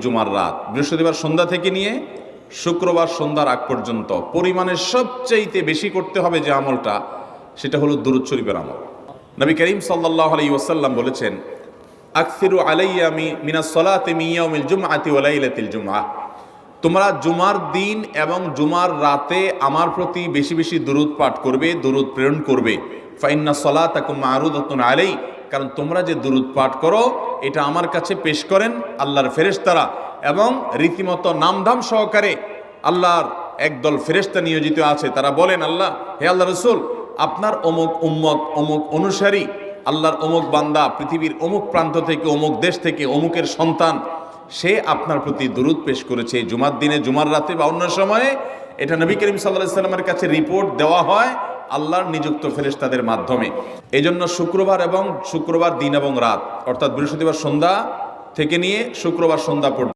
জুমার রাত, বৃহস্পতিবার সন্ধ্যা থেকে নিয়ে শুক্রবার সন্ধ্যার আগ পর্যন্ত পরিমাণের সবচাইতে বেশি করতে হবে যে আমলটা, সেটা হলো দুরূদ শরীফের আমল। নবী করিম সাল্লাল্লাহু আলাইহি ওয়াসাল্লাম বলেছেন, আকসিরু আলাইয়া মিনাস সালাতি মিন ইয়াউমিল জুমআতি ওয়া লাইলাতিল জুমআহ, তোমরা জুমার দিন এবং জুমার রাতে আমার প্রতি বেশি বেশি দুরূদ পাঠ করবে, দুরূদ প্রেরণ করবে। ফাইন্না সালাতাকুম মা'রুদাতুন আলাই, কারণ তোমরা যে দুরূদ পাঠ করো এটা আমার কাছে পেশ করেন আল্লাহর ফেরেশতারা, এবং রীতিমতো নামধাম সহকারে আল্লাহর একদল ফেরেশতা নিয়োজিত আছে। তারা বলেন, আল্লাহ, হে আল্লাহ রসুল, আপনার অমুক উম্মত, অমুক অনুসারী, আল্লাহর অমুক বান্দা পৃথিবীর অমুক প্রান্ত থেকে, অমুক দেশ থেকে, অমুকের সন্তান, সে আপনার প্রতি দুরূদ পেশ করেছে জুমার দিনে, জুমার রাতে বা অন্য সময়ে। এটা নবী করিম সাল্লাল্লাহু আলাইহি সাল্লামের কাছে রিপোর্ট দেওয়া হয় আল্লাহর নিযুক্ত ফেরেশতাদের মাধ্যমে। এই জন্য শুক্রবার দিন এবং রাত, অর্থাৎ বৃহস্পতিবার সন্ধ্যা থেকে নিয়ে শুক্রবার সন্ধ্যা পর্যন্ত